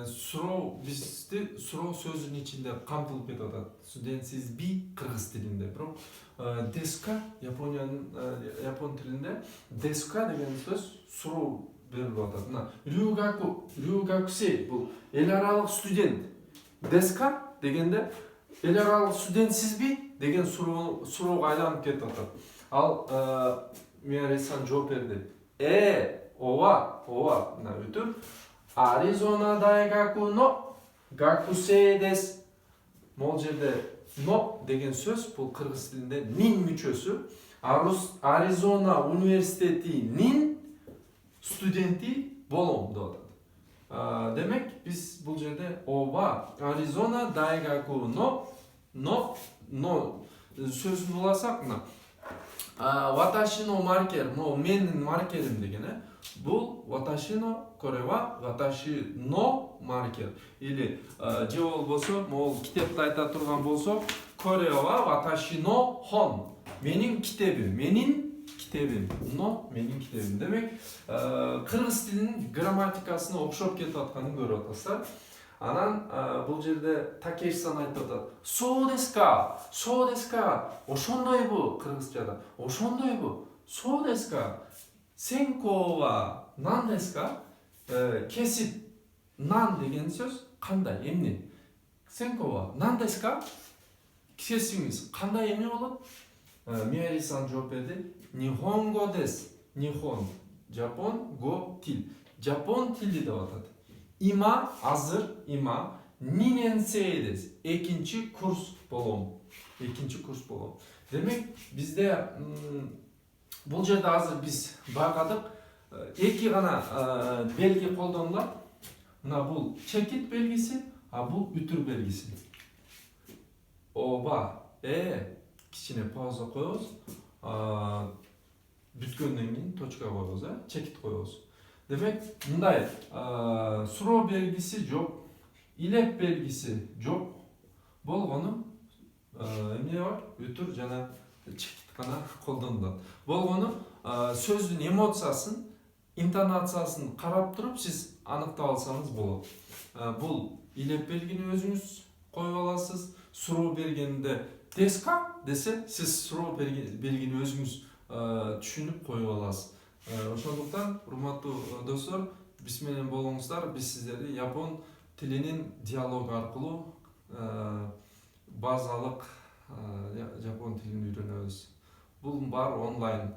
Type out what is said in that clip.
суроо бизде суроо сөзүнүн ичинде камтылып кетип атат. Студентсиз би кыргыз тилинде, бирок деска япон тилинде деска деген сөз суроо берилип атат. Мына рюгакусей бул эл аралык студент. Деска дегенде эл аралык студентсизби деген суроого айланып кетип атат. Ал Миярисан жооп берди. Ооба, мына бүтүп Аризона дайгаку но гакусей дес. Могул жерде но деген сөз бул кыргыз тилинде нин мүчөсү. Аризона университетинин студенти болом деп атат. Демек биз бул жерде ооба Аризона дайгаку но сөзүн уласак, мына ваташино маркер, менин маркерим деген, бул ваташино корева ваташино маркер. Или же болбосо, могул китепте айта турган болсо, корева ваташино хон. Менин китебим, менин китебим. Демек, кыргыз тилинин грамматикасына окшоп кетип атканын көрүп атасыздар. Анан бул жерде Такеш-сан айтып атат. Соо деска. Ошондойбу кыргызчада. Ошондойбу. Соо деска. Сенко ва нан деска. Кесип нан деген сөз кандай, эмне? Сенко ва нан деска? Кесиңиз кандай эмне болот? Мияри-сан жооп берди. Нихонго дес. Нихон жапон, го тил. Жапон тили деп атат. Има, азыр, има, ниненсей дес. Экинчи курс болом. Демек, бизде бул жерде азыр биз байкадык, эки гана белги колдонулат. Мына бул чекит белгиси, а бул бүтүр белгиси. Ооба, кичине пауза коебуз. Бүткөндөн кийин точка коебуз, чекит коебуз. Демек, мындай суроо белгиси жок, илеп белгиси жок болгону эмне бар? Бүтүр жана чекит гана колдонулат. Болгону сөздүн эмоциясын, интонациясын карап туруп сиз аныктап алсаңыз болот. Бул илеп белгини өзүңүз коюп аласыз. Суроо бергенде деска десе, сиз суроо белгини өзүңүз түшүнүп коюп аласыз. Ошондуктан, урматтуу достор, биз менен болуңуздар. Биз сиздерди япон тилинин диалог аркылуу базалык жапон тилин үйрөнөбүз. Бул бар онлайн.